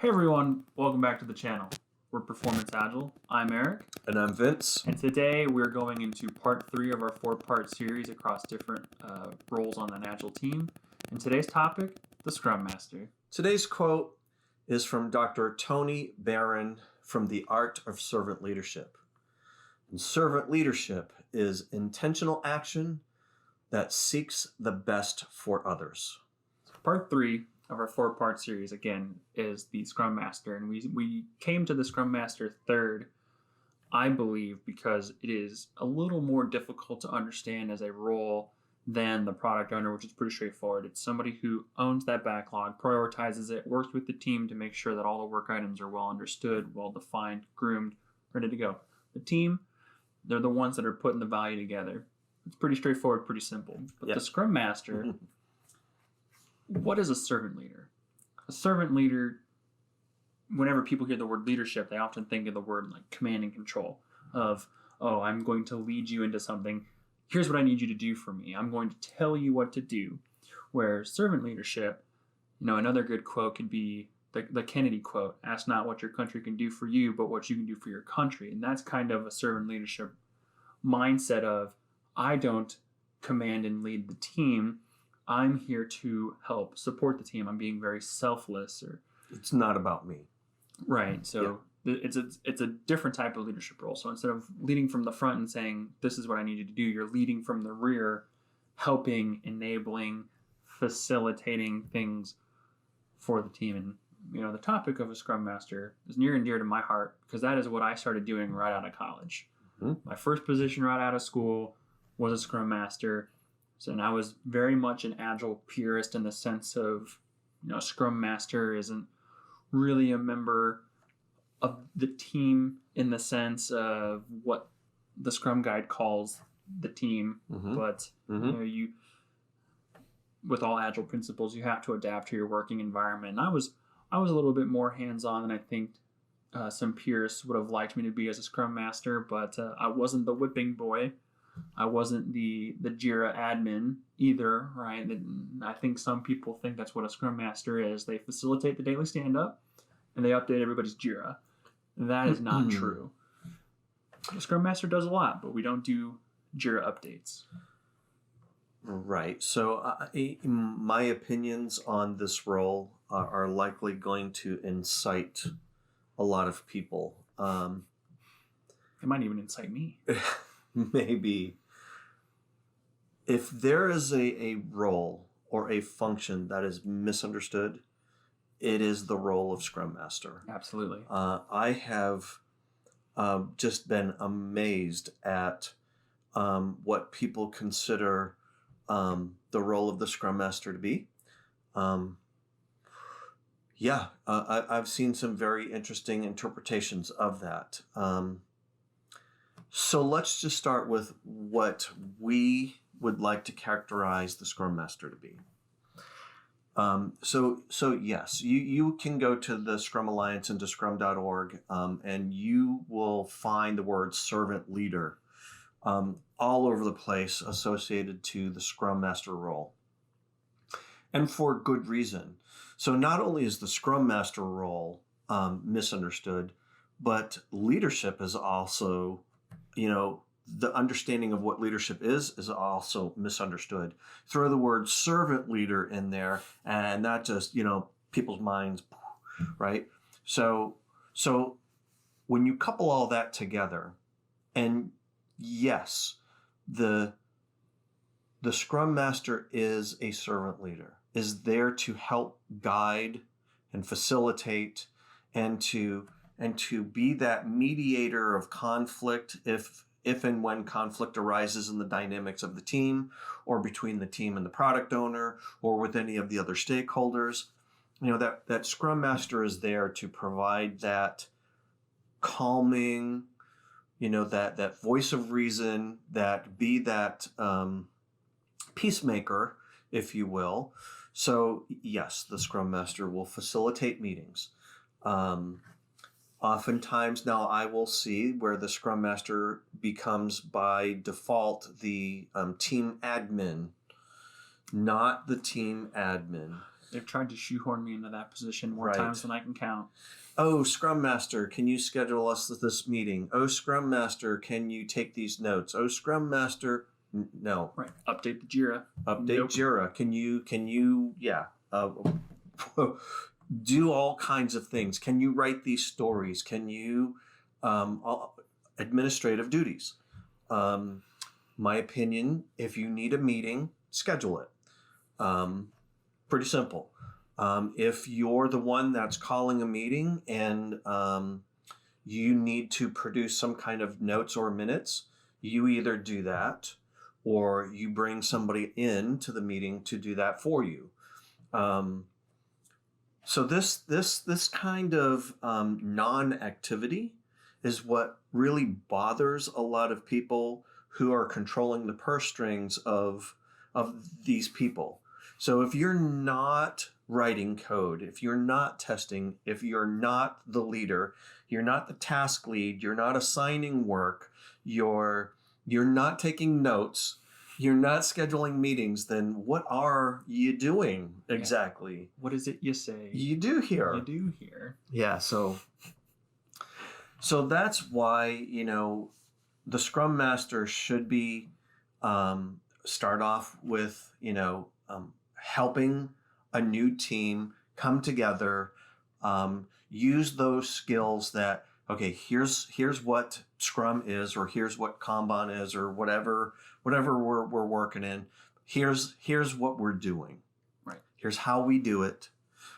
Hey everyone, welcome back to the channel. We're Performance Agile. I'm Eric. And I'm Vince. And today we're going into part 3 of our 4-part series across different roles on an Agile team. And today's topic, the Scrum Master. Today's quote is from Dr. Tony Barron from The Art of Servant Leadership. And servant leadership is intentional action that seeks the best for others. Part 3 of our 4-part series, again, is the Scrum Master. And we came to the Scrum Master third, I believe, because it is a little more difficult to understand as a role than the product owner, which is pretty straightforward. It's somebody who owns that backlog, prioritizes it, works with the team to make sure that all the work items are well understood, well defined, groomed, ready to go. The team, they're the ones that are putting the value together. It's pretty straightforward, pretty simple. But the Scrum Master, what is a servant leader? A servant leader, whenever people hear the word leadership, they often think of the word like command and control of, oh, I'm going to lead you into something. Here's what I need you to do for me. I'm going to tell you what to do. Where servant leadership, another good quote could be the Kennedy quote, ask not what your country can do for you, but what you can do for your country. And that's kind of a servant leadership mindset of, I don't command and lead the team. I'm here to help support the team. I'm being very selfless. It's not about me. Right. So it's a different type of leadership role. So instead of leading from the front and saying, this is what I need you to do, you're leading from the rear, helping, enabling, facilitating things for the team. And, the topic of a Scrum Master is near and dear to my heart because that is what I started doing right out of college. Mm-hmm. My first position right out of school was a Scrum Master. And I was very much an Agile purist in the sense of, Scrum Master isn't really a member of the team in the sense of what the Scrum Guide calls the team. Mm-hmm. But, you with all Agile principles, you have to adapt to your working environment. And I was a little bit more hands-on than I think some purists would have liked me to be as a Scrum Master, but I wasn't the whipping boy. I wasn't the Jira admin either, right? I think some people think that's what a Scrum Master is. They facilitate the daily stand-up, and they update everybody's Jira. That is not true. The Scrum Master does a lot, but we don't do Jira updates. Right. So my opinions on this role are likely going to incite a lot of people. It might even incite me. Maybe. If there is a role or a function that is misunderstood, it is the role of Scrum Master. Absolutely. I have just been amazed at what people consider the role of the Scrum Master to be. I've seen some very interesting interpretations of that. So let's just start with what we would like to characterize the Scrum Master to be. So yes, you can go to the Scrum Alliance and to scrum.org, and you will find the word servant leader all over the place associated to the Scrum Master role. And for good reason. So not only is the Scrum Master role misunderstood, but leadership is also, the understanding of what leadership is also misunderstood. Throw the word servant leader in there, and that just, people's minds, right? So when you couple all that together, and yes, the Scrum Master is a servant leader, is there to help guide and facilitate and to be that mediator of conflict if and when conflict arises in the dynamics of the team or between the team and the product owner or with any of the other stakeholders. That Scrum Master is there to provide that calming, that voice of reason, that peacemaker, if you will. So yes, the Scrum Master will facilitate meetings. Oftentimes now I will see where the Scrum Master becomes by default the team admin, not the team admin. They've tried to shoehorn me into that position more Right. times than I can count. Oh, Scrum Master, can you schedule us this meeting? Oh, Scrum Master, can you take these notes? Oh, Scrum Master, no. Right. Update the JIRA. Update Nope. JIRA. Can you, do all kinds of things. Can you write these stories? Can you, administrative duties. My opinion, if you need a meeting, schedule it. Pretty simple. If you're the one that's calling a meeting and you need to produce some kind of notes or minutes, you either do that or you bring somebody in to the meeting to do that for you. So this kind of non-activity is what really bothers a lot of people who are controlling the purse strings of these people. So if you're not writing code, if you're not testing, if you're not the leader, you're not the task lead, you're not assigning work, you're not taking notes, you're not scheduling meetings, then what are you doing exactly? Yeah. What is it you say? You do here. You do here. Yeah, so that's why, the Scrum Master should be start off with, helping a new team come together, use those skills that, okay, here's what Scrum is, or here's what Kanban is, or whatever we're working in. Here's what we're doing. Right. Here's how we do it.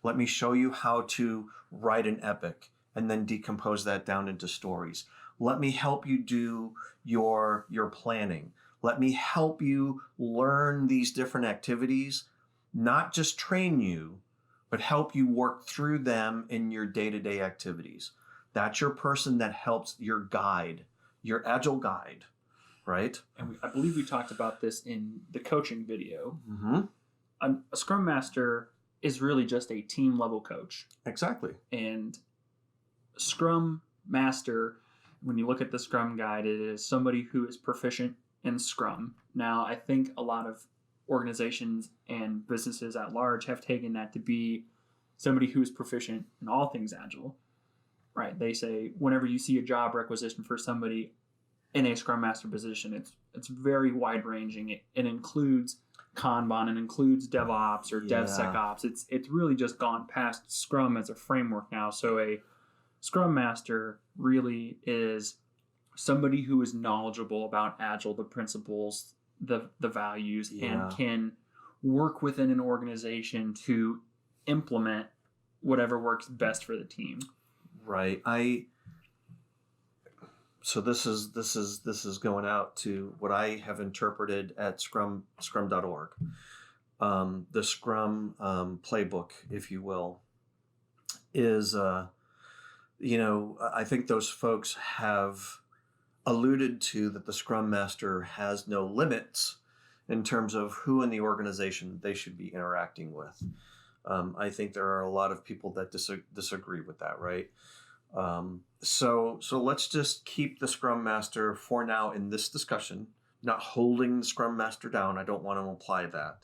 Let me show you how to write an epic and then decompose that down into stories. Let me help you do your planning. Let me help you learn these different activities, not just train you, but help you work through them in your day-to-day activities. That's your person that helps, your guide, your Agile guide, right? And I believe we talked about this in the coaching video. Mm-hmm. A Scrum Master is really just a team level coach. Exactly. And Scrum Master, when you look at the Scrum guide, it is somebody who is proficient in Scrum. Now, I think a lot of organizations and businesses at large have taken that to be somebody who is proficient in all things Agile. Right? They say whenever you see a job requisition for somebody in a Scrum Master position, it's very wide ranging. It includes Kanban, it includes DevOps or DevSecOps. It's really just gone past Scrum as a framework now. So a Scrum Master really is somebody who is knowledgeable about Agile, the principles, the values, and can work within an organization to implement whatever works best for the team. Right. So this is going out to what I have interpreted at scrum.org. The Scrum playbook, if you will, is I think those folks have alluded to that the Scrum Master has no limits in terms of who in the organization they should be interacting with. I think there are a lot of people that disagree with that, right? So let's just keep the Scrum Master for now in this discussion, not holding the Scrum Master down. I don't want to imply that,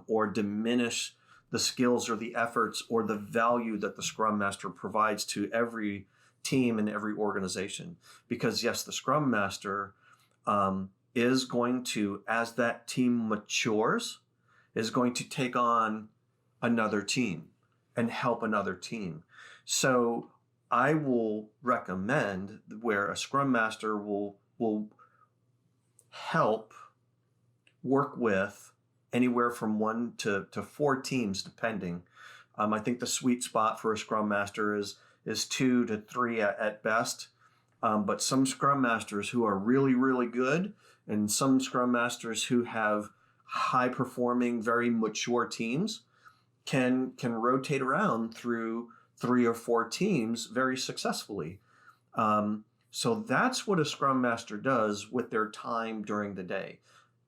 or diminish the skills or the efforts or the value that the Scrum Master provides to every team and every organization. Because yes, the Scrum Master is going to, as that team matures, is going to take on another team and help another team. So I will recommend where a Scrum Master will help work with anywhere from 1 to 4 teams, depending. I think the sweet spot for a Scrum Master is 2 to 3 at best. But some Scrum Masters who are really, really good, and some Scrum Masters who have high-performing, very mature teams can rotate around through 3 or 4 teams very successfully. So that's what a Scrum Master does with their time during the day.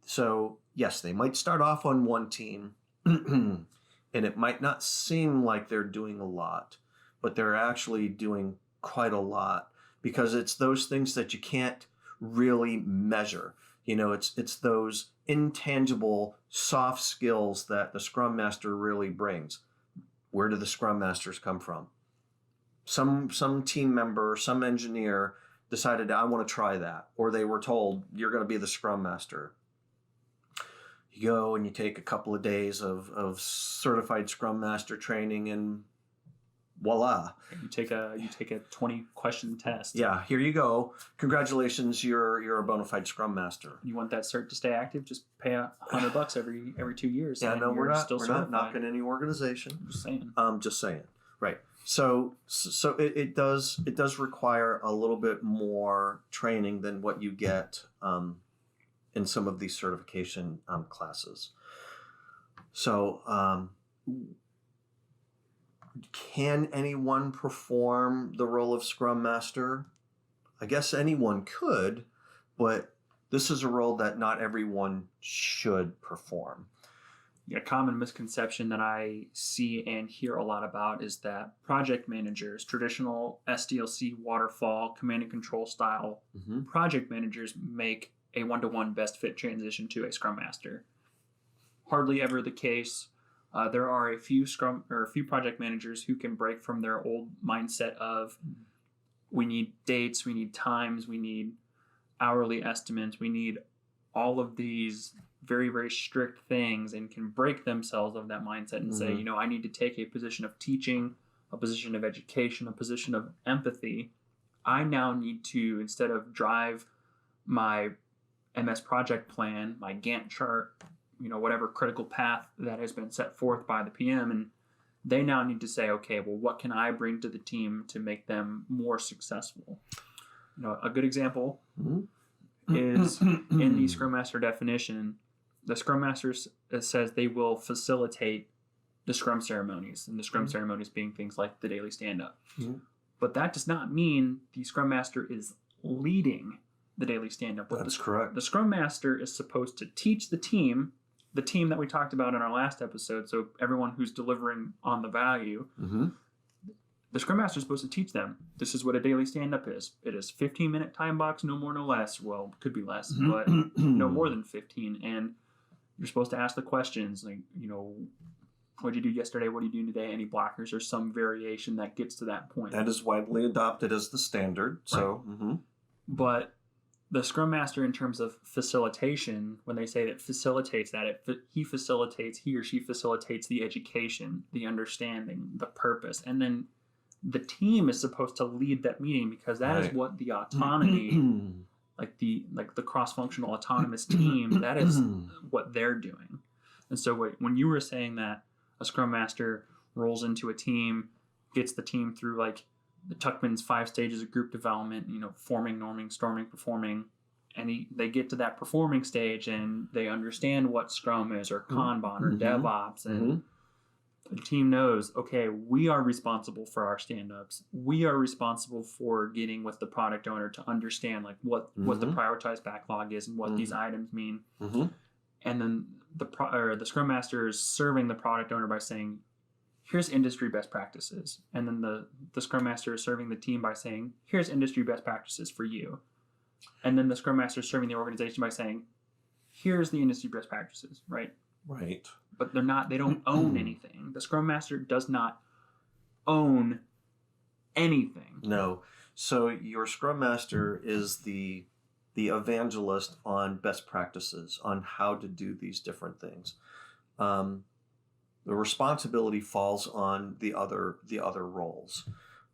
So yes, they might start off on one team, and it might not seem like they're doing a lot, but they're actually doing quite a lot, because it's those things that you can't really measure. It's those intangible soft skills that the Scrum Master really brings. Where do the Scrum Masters come from? Some team member, some engineer decided, I want to try that, or they were told, you're going to be the Scrum Master. You go and you take a couple of days of certified Scrum Master training, and voila. You take a 20-question test. Yeah, here you go. Congratulations, you're a bona fide Scrum Master. You want that cert to stay active? Just pay $100 every 2 years. Yeah, no, we're not knocking any organization. Just saying. Right. So it does require a little bit more training than what you get in some of these certification classes. So can anyone perform the role of Scrum Master? I guess anyone could, but this is a role that not everyone should perform. A common misconception that I see and hear a lot about is that project managers, traditional SDLC, waterfall, command and control style project managers, make a one-to-one best fit transition to a Scrum Master. Hardly ever the case. There are a few project managers who can break from their old mindset of we need dates, we need times, we need hourly estimates, we need all of these very, very strict things, and can break themselves of that mindset and say, I need to take a position of teaching, a position of education, a position of empathy. I now need to, instead of drive my MS project plan, my Gantt chart, whatever critical path that has been set forth by the PM, and they now need to say, okay, well, what can I bring to the team to make them more successful? A good example is in the Scrum Master definition. The Scrum Master says they will facilitate the Scrum ceremonies, and the Scrum ceremonies being things like the daily stand-up. But that does not mean the Scrum Master is leading the daily stand-up. That's correct. The Scrum Master is supposed to teach the team that we talked about in our last episode, so everyone who's delivering on the value, the Scrum Master is supposed to teach them, this is what a daily stand-up is. It is 15-minute time box, no more, no less. Well, could be less, but no more than 15. And you're supposed to ask the questions like, what did you do yesterday? What are you doing today? Any blockers, or some variation that gets to that point. That is widely adopted as the standard. So, right. But the Scrum Master, in terms of facilitation, when they say that facilitates that, he or she facilitates the education, the understanding, the purpose, and then the team is supposed to lead that meeting, because that is what the autonomy, like the cross-functional autonomous team, that is what they're doing. And so when you were saying that a Scrum Master rolls into a team, gets the team through like the Tuckman's 5 stages of group development, forming, norming, storming, performing, and they get to that performing stage and they understand what Scrum is, or Kanban, or DevOps, and the team knows, okay, we are responsible for our stand-ups. We are responsible for getting with the product owner to understand like what the prioritized backlog is and what these items mean. And then the Scrum Master is serving the product owner by saying, here's industry best practices. And then the Scrum Master is serving the team by saying, here's industry best practices for you. And then the Scrum Master is serving the organization by saying, here's the industry best practices, right? Right. But they don't own anything. The Scrum Master does not own anything. No. So your Scrum Master is the evangelist on best practices, on how to do these different things. The responsibility falls on the other roles.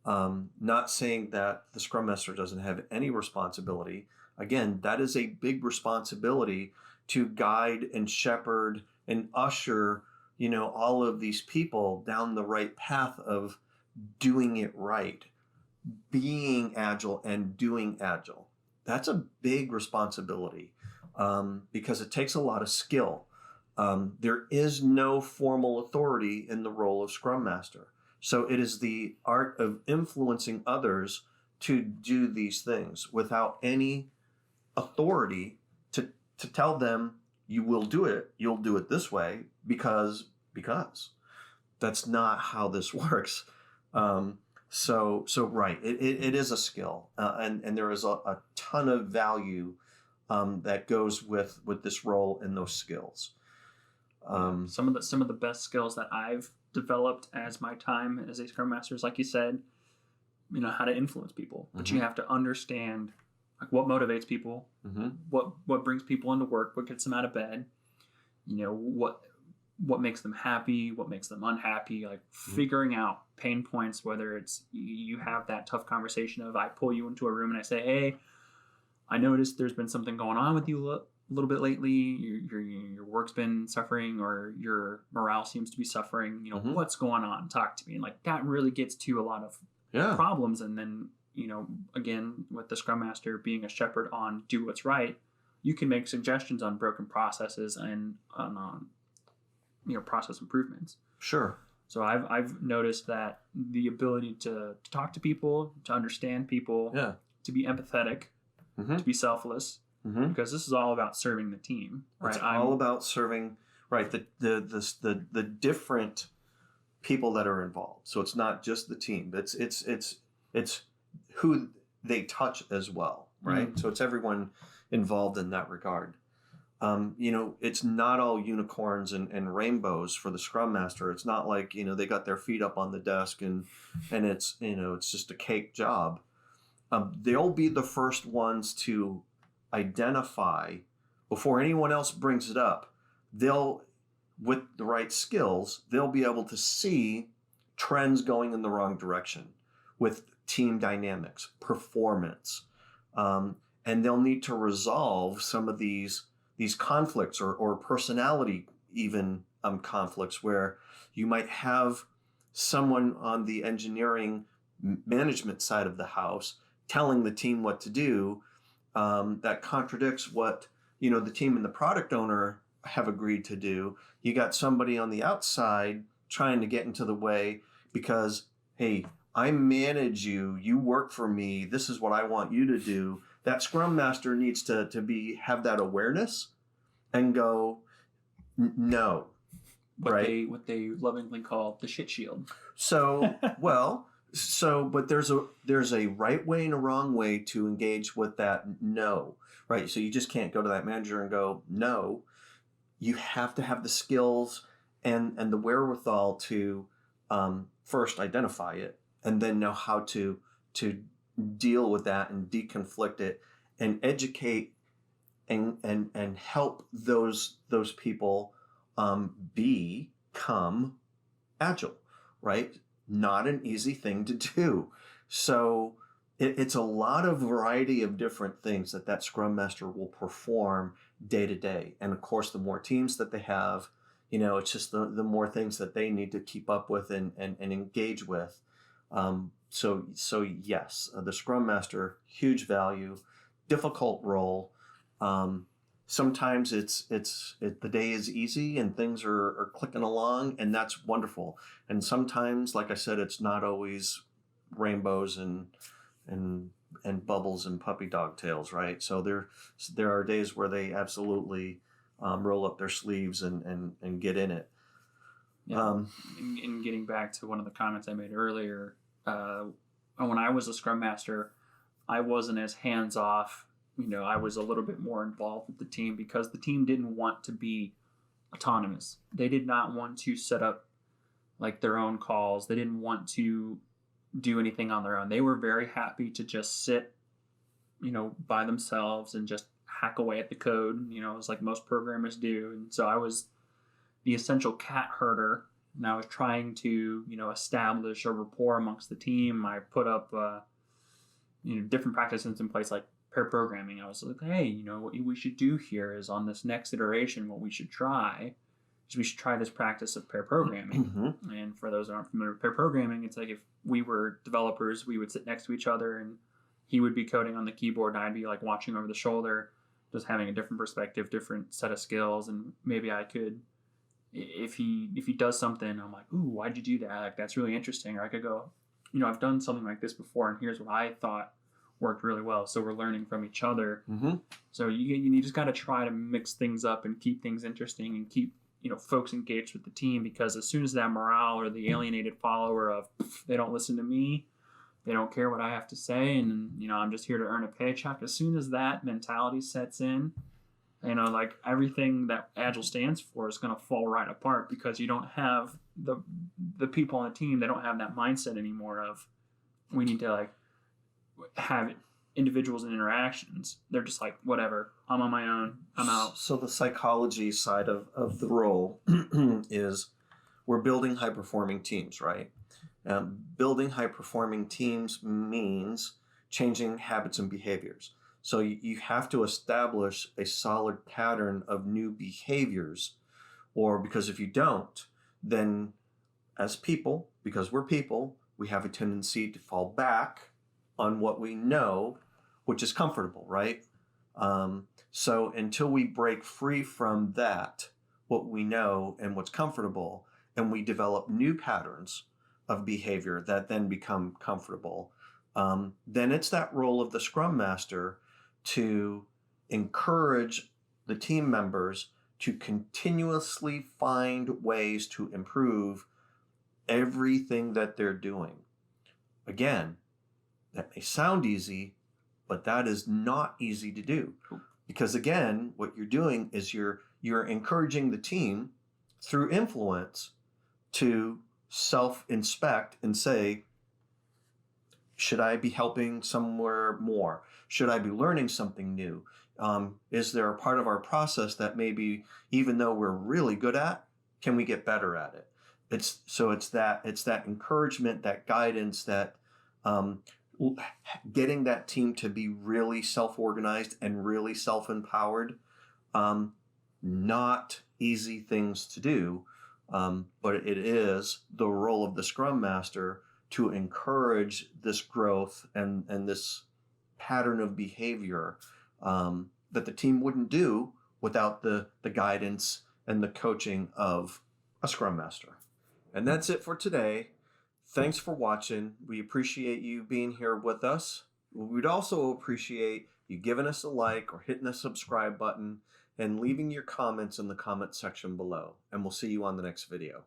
Not saying that the Scrum Master doesn't have any responsibility. Again, that is a big responsibility to guide and shepherd and usher, all of these people down the right path of doing it right, being agile and doing agile. That's a big responsibility because it takes a lot of skill. There is no formal authority in the role of Scrum Master. So it is the art of influencing others to do these things without any authority to tell them, you will do it, you'll do it this way because that's not how this works. So right, it is a skill, and there is a ton of value that goes with this role and those skills. Some of the best skills that I've developed as my time as a Scrum Master is, like you said, how to influence people. But you have to understand like what motivates people, what brings people into work, what gets them out of bed, what makes them happy, what makes them unhappy, like figuring out pain points, whether it's you have that tough conversation of I pull you into a room and I say, hey, I noticed there's been something going on with you a little bit lately. Your work's been suffering or your morale seems to be suffering. What's going on? Talk to me. And like that really gets to a lot of problems. And then, again, with the Scrum Master being a shepherd on do what's right, you can make suggestions on broken processes and on process improvements. Sure. So I've noticed that the ability to talk to people, to understand people, to be empathetic, to be selfless, because this is all about serving the team. Right? It's all about serving, right? The different people that are involved. So it's not just the team. It's who they touch as well, right? So it's everyone involved in that regard. It's not all unicorns and rainbows for the Scrum Master. It's not like, they got their feet up on the desk and it's, it's just a cake job. They'll be the first ones to identify before anyone else brings it up. With the right skills, they'll be able to see trends going in the wrong direction with team dynamics, performance, and they'll need to resolve some of these conflicts or personality even conflicts where you might have someone on the engineering management side of the house telling the team what to do that contradicts what the team and the product owner have agreed to do. You got somebody on the outside trying to get into the way because, hey, I manage you, you work for me, this is what I want you to do. That Scrum Master needs to have that awareness and go, no. What they lovingly call the shit shield. So, but there's a right way and a wrong way to engage with that no, right? So you just can't go to that manager and go, no. You have to have the skills and the wherewithal to first identify it and then know how to deal with that and deconflict it and educate and help those people become agile, right? Not an easy thing to do. So it's a lot of variety of different things that Scrum Master will perform day to day. And of course, the more teams that they have, it's just the more things that they need to keep up with and engage with. So yes, the Scrum Master, huge value, difficult role. Sometimes the day is easy and things are clicking along, and that's wonderful. And sometimes, like I said, it's not always rainbows and bubbles and puppy dog tails, right? So there are days where they absolutely roll up their sleeves and get in it. Yeah. And getting back to one of the comments I made earlier, when I was a Scrum Master, I wasn't as hands off. I was a little bit more involved with the team because the team didn't want to be autonomous. They did not want to set up like their own calls. They didn't want to do anything on their own. They were very happy to just sit, by themselves and just hack away at the code, as like most programmers do. And so I was the essential cat herder, and I was trying to, establish a rapport amongst the team. I put up, different practices in place, like pair programming. I was like, hey, what we should do here is on this next iteration, what we should try is we should try this practice of pair programming. And for those that aren't familiar with pair programming, it's like if we were developers, we would sit next to each other and he would be coding on the keyboard and I'd be like watching over the shoulder, just having a different perspective, different set of skills. And maybe I could, if he does something, I'm like, ooh, why'd you do that? Like, that's really interesting. Or I could go, I've done something like this before and here's what I thought worked really well. So we're learning from each other. So you just got to try to mix things up and keep things interesting and keep folks engaged with the team, because as soon as that morale or the alienated follower of they don't listen to me, they don't care what I have to say, and I'm just here to earn a paycheck. As soon as that mentality sets in, like everything that Agile stands for is going to fall right apart, because you don't have the people on the team. They don't have that mindset anymore of, we need to like have individuals and interactions. They're just like, whatever, I'm on my own, I'm out. So the psychology side of the role is, we're building high performing teams, right? Building high performing teams means changing habits and behaviors. So you have to establish a solid pattern of new behaviors, or because if you don't, then as people, because we're people, we have a tendency to fall back on what we know, which is comfortable, right? So until we break free from that, what we know and what's comfortable, and we develop new patterns of behavior that then become comfortable, then it's that role of the Scrum Master to encourage the team members to continuously find ways to improve everything that they're doing. Again, that may sound easy, but that is not easy to do. Because again, what you're doing is you're encouraging the team through influence to self-inspect and say, should I be helping somewhere more? Should I be learning something new? Is there a part of our process that maybe, even though we're really good at, can we get better at it? It's that encouragement, that guidance, that getting that team to be really self-organized and really self-empowered. Not easy things to do, but it is the role of the Scrum Master to encourage this growth and this pattern of behavior that the team wouldn't do without the guidance and the coaching of a Scrum Master. And that's it for today. Thanks for watching. We appreciate you being here with us. We'd also appreciate you giving us a like or hitting the subscribe button and leaving your comments in the comment section below. And we'll see you on the next video.